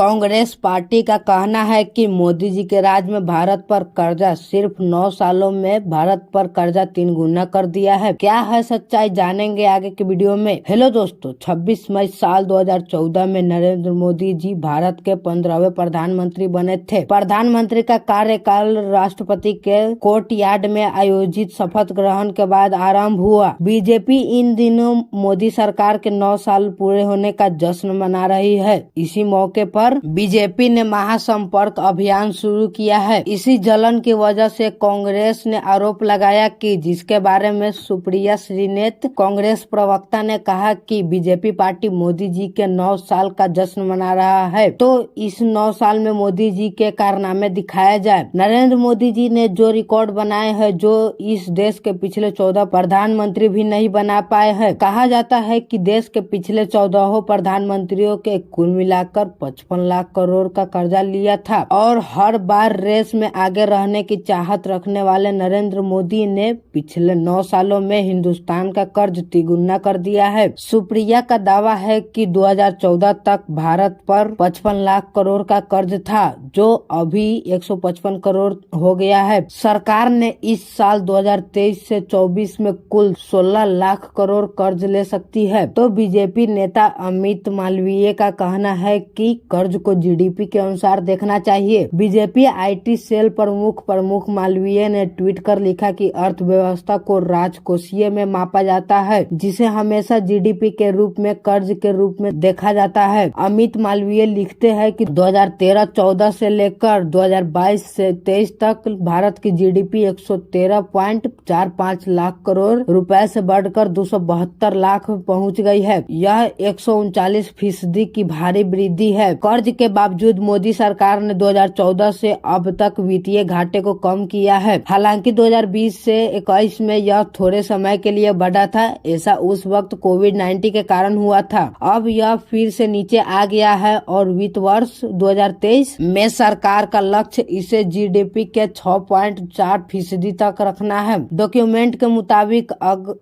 Congress party का कहना है कि मोदी जी के राज में भारत पर कर्जा सिर्फ 9 सालों में भारत पर कर्जा 3 गुना कर दिया है। क्या है सच्चाई, जानेंगे आगे की वीडियो में। हेलो दोस्तों, 26 मई साल 2014 में नरेंद्र मोदी जी भारत के 15वें प्रधानमंत्री बने थे। प्रधानमंत्री का कार्यकाल राष्ट्रपति के कोर्ट यार्ड में आयोजित शपथ ग्रहण के बाद आरंभ हुआ। बीजेपी इन दिनों मोदी सरकार के 9 साल पूरे होने का जश्न मना रही है। इसी मौके पर बीजेपी ने महासंपर्क अभियान शुरू किया है। इसी जलन की वजह से कांग्रेस ने आरोप लगाया कि जिसके बारे में सुप्रिया श्रीनेत कांग्रेस प्रवक्ता ने कहा कि बीजेपी पार्टी मोदी जी के 9 साल का जश्न मना रहा है, तो इस 9 साल में मोदी जी के कारनामे दिखाया जाए। नरेंद्र मोदी जी ने जो रिकॉर्ड बनाए हैं, जो इस देश के पिछले 14 प्रधानमंत्री भी नहीं बना पाए हैं। कहा जाता है कि देश के पिछले 14 प्रधानमंत्रियों के कुल मिलाकर 55 लाख करोड़ का कर्जा लिया था और हर बार रेस में आगे रहने की चाहत रखने वाले नरेंद्र मोदी ने पिछले 9 सालों में हिंदुस्तान का कर्ज तिगुना कर दिया है। सुप्रिया का दावा है कि 2014 तक भारत पर 55 लाख करोड़ का कर्ज था, जो अभी 155 करोड़ हो गया है। सरकार ने इस साल 2023 से 24 में कुल 16 लाख करोड़ कर्ज ले सकती है। तो बीजेपी नेता अमित मालवीय का कहना है कि कर्ज को जीडीपी के अनुसार देखना चाहिए। बीजेपी आईटी सेल प्रमुख मालवीय ने ट्वीट कर लिखा कि अर्थव्यवस्था को राजकोषीय में मापा जाता है, जिसे हमेशा जीडीपी के रूप में कर्ज के रूप में देखा जाता है। अमित मालवीय लिखते हैं कि 2013-14 से लेकर 2022 से 23 तक भारत की जीडीपी 113.45 लाख करोड़ रुपए से बढ़कर 272 लाख पहुंच गई है। यह 139% की भारी वृद्धि है। कर्ज के बावजूद मोदी सरकार ने 2014 से अब तक वित्तीय घाटे को कम किया है। हालांकि 2020 से 21 में यह थोड़े समय के लिए बढ़ा था। ऐसा उस वक्त कोविड-19 के कारण हुआ था। अब यह फिर से नीचे आ गया है और वित्त वर्ष 2023 में सरकार का लक्ष्य इसे जीडीपी के 6.4% तक रखना है। डॉक्यूमेंट के मुताबिक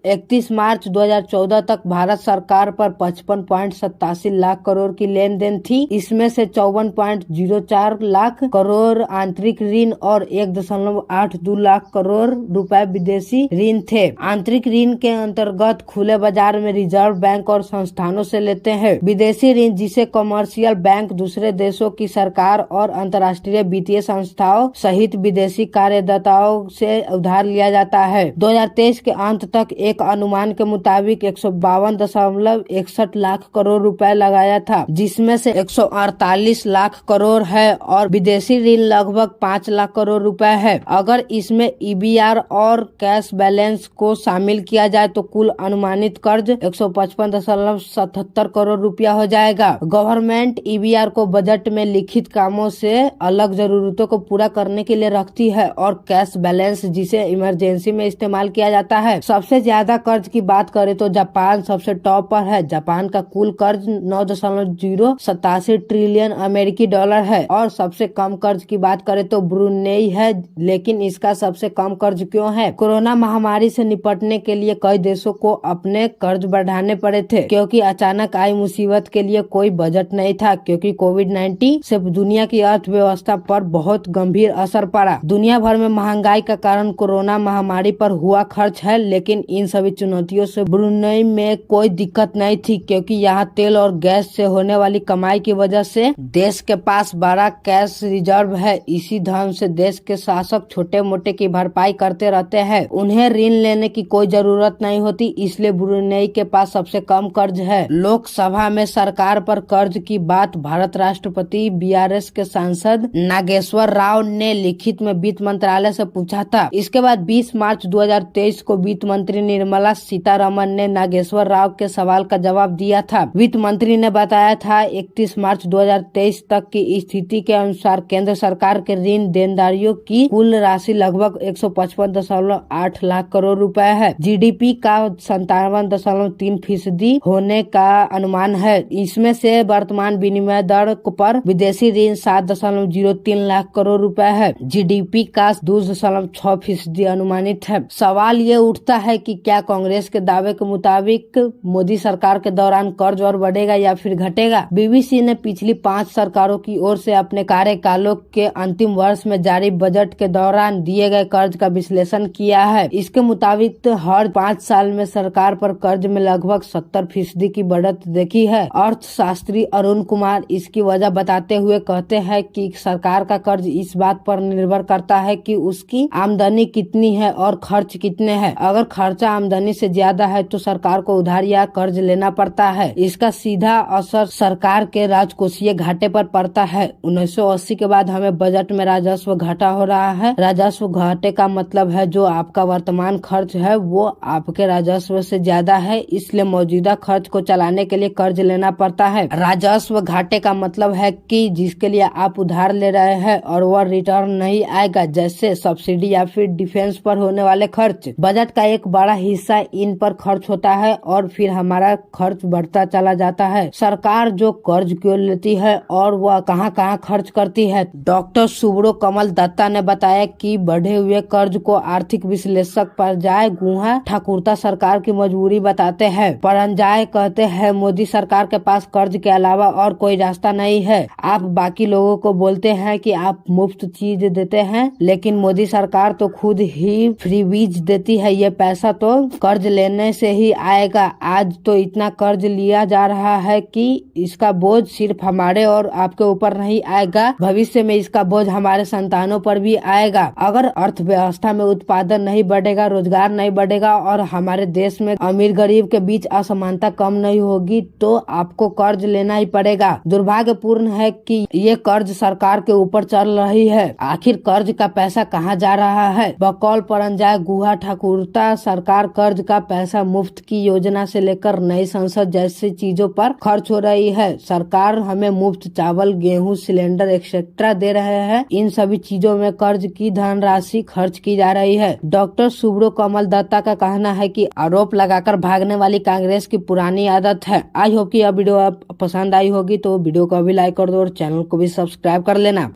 31 मार्च 2014 तक भारत सरकार पर 55.87 लाख करोड़ की लेन देन थी। इसमें से 54.04 लाख करोड़ आंतरिक ऋण और 1.82 लाख करोड़ रुपए विदेशी ऋण थे। आंतरिक ऋण के अंतर्गत खुले बाजार में रिजर्व बैंक और संस्थानों से लेते हैं। विदेशी ऋण जिसे कमर्शियल बैंक दूसरे देशों की सरकार और अंतर्राष्ट्रीय वित्तीय संस्थाओं सहित विदेशी कार्यदाताओं से उधार लिया जाता है। 2023 के अंत तक एक अनुमान के मुताबिक 152.61 लाख करोड़ रुपए लगाया था, जिसमें से 148 लाख करोड़ है और विदेशी ऋण लगभग 5 लाख करोड़ रुपए है। अगर इसमें ईबीआर और कैश बैलेंस को शामिल किया जाए तो कुल अनुमानित कर्ज 155.77 करोड़ रुपया हो जाएगा। गवर्नमेंट ईबीआर को बजट में लिखित कामों से अलग जरूरतों को पूरा करने के लिए रखती है और कैश बैलेंस जिसे इमरजेंसी में इस्तेमाल किया जाता है। सबसे ज्यादा कर्ज की बात करें तो जापान सबसे टॉप पर है। जापान का कुल कर्ज 9.087 ट्रिलियन अमेरिकी डॉलर है और सबसे कम कर्ज की बात करें तो ब्रुनेई है। लेकिन इसका सबसे कम कर्ज क्यों है? कोरोना महामारी से निपटने के लिए कई देशों को अपने कर्ज बढ़ाने पड़े थे, क्योंकि अचानक आई मुसीबत के लिए कोई बजट नहीं था। क्योंकि कोविड-19 से दुनिया की अर्थव्यवस्था पर बहुत गंभीर असर पड़ा। दुनिया भर में महंगाई का कारण कोरोना महामारी पर हुआ खर्च है, लेकिन इन सभी चुनौतियों से ब्रुनेई में कोई दिक्कत नहीं थी, क्योंकि यहाँ तेल और गैस से होने वाली कमाई की वजह से देश के पास बड़ा कैश रिजर्व है। इसी धन से देश के शासक छोटे मोटे की भरपाई करते रहते हैं। उन्हें ऋण लेने की कोई जरूरत नहीं होती, इसलिए ब्रुनेई के पास सबसे कम कर्ज है। लोकसभा में सरकार पर कर्ज की बात भारत राष्ट्रपति बीआरएस के सांसद नागेश्वर राव ने लिखित में वित्त मंत्रालय से पूछा था। इसके बाद 20 मार्च 2023 को वित्त मंत्री निर्मला सीतारमण ने नागेश्वर राव के सवाल का जवाब दिया था। वित्त मंत्री ने बताया था 31 मार्च 2023 तक की स्थिति के अनुसार केंद्र सरकार के ऋण देनदारियों की कुल राशि लगभग 155.8 लाख करोड़ रुपए है। जीडीपी का 57.3% होने का अनुमान है। इसमें से वर्तमान विनिमय दर पर विदेशी ऋण 7.03 लाख करोड़ रुपए है। जीडीपी का 2.6% अनुमानित है। सवाल ये उठता है कि क्या कांग्रेस के दावे के मुताबिक मोदी सरकार के दौरान कर्ज और बढ़ेगा या फिर घटेगा? बीबीसी ने पिछली पिछली 5 सरकारों की ओर से अपने कार्यकालों के अंतिम वर्ष में जारी बजट के दौरान दिए गए कर्ज का विश्लेषण किया है। इसके मुताबिक हर 5 साल में सरकार पर कर्ज में लगभग 70% की बढ़त देखी है। अर्थशास्त्री अरुण कुमार इसकी वजह बताते हुए कहते हैं कि सरकार का कर्ज इस बात पर निर्भर करता है कि उसकी आमदनी कितनी है और खर्च कितने हैं। अगर खर्चा आमदनी से ज्यादा है तो सरकार को उधार या कर्ज लेना पड़ता है। इसका सीधा असर सरकार के राजकोषीय घाटे पर पड़ता है। 1980 के बाद हमें बजट में राजस्व घाटा हो रहा है। राजस्व घाटे का मतलब है जो आपका वर्तमान खर्च है वो आपके राजस्व से ज्यादा है, इसलिए मौजूदा खर्च को चलाने के लिए कर्ज लेना पड़ता है। राजस्व घाटे का मतलब है कि जिसके लिए आप उधार ले रहे हैं और वह रिटर्न नहीं आएगा, जैसे सब्सिडी या फिर डिफेंस पर होने वाले खर्च। बजट का एक बड़ा हिस्सा इन पर खर्च होता है और फिर हमारा खर्च बढ़ता चला जाता है। सरकार जो कर्ज क्यों लेती है और वह कहां कहां खर्च करती है। डॉक्टर सुब्रो कमल दत्ता ने बताया कि बढ़े हुए कर्ज को आर्थिक विश्लेषक परंजय गुहा ठाकुरता सरकार की मजबूरी बताते हैं। परंजय कहते हैं मोदी सरकार के पास कर्ज के अलावा और कोई रास्ता नहीं है। आप बाकी लोगों को बोलते हैं कि आप मुफ्त चीज देते हैं, लेकिन मोदी सरकार तो खुद ही फ्रीबीज देती है। ये पैसा तो कर्ज लेने से ही आएगा। आज तो इतना कर्ज लिया जा रहा है कि इसका बोझ सिर्फ हमारे और आपके ऊपर नहीं आएगा, भविष्य में इसका बोझ हमारे संतानों पर भी आएगा। अगर अर्थव्यवस्था में उत्पादन नहीं बढ़ेगा, रोजगार नहीं बढ़ेगा और हमारे देश में अमीर गरीब के बीच असमानता कम नहीं होगी तो आपको कर्ज लेना ही पड़ेगा। दुर्भाग्यपूर्ण है कि ये कर्ज सरकार के ऊपर चल रही है। आखिर कर्ज का पैसा कहाँ जा रहा है? बकौल परंजय गुहा ठाकुरता सरकार कर्ज का पैसा मुफ्त की योजना से लेकर नई संसद जैसी चीजों पर खर्च हो रही है। सरकार हमें मुफ्त चावल, गेहूं, सिलेंडर एक्सेट्रा दे रहे हैं। इन सभी चीजों में कर्ज की धनराशि खर्च की जा रही है। डॉक्टर सुब्रो कमल दत्ता का कहना है कि आरोप लगाकर भागने वाली कांग्रेस की पुरानी आदत है। आई होप कि यह वीडियो आप पसंद आई होगी तो वीडियो को अभी लाइक कर दो और चैनल को भी सब्सक्राइब कर लेना।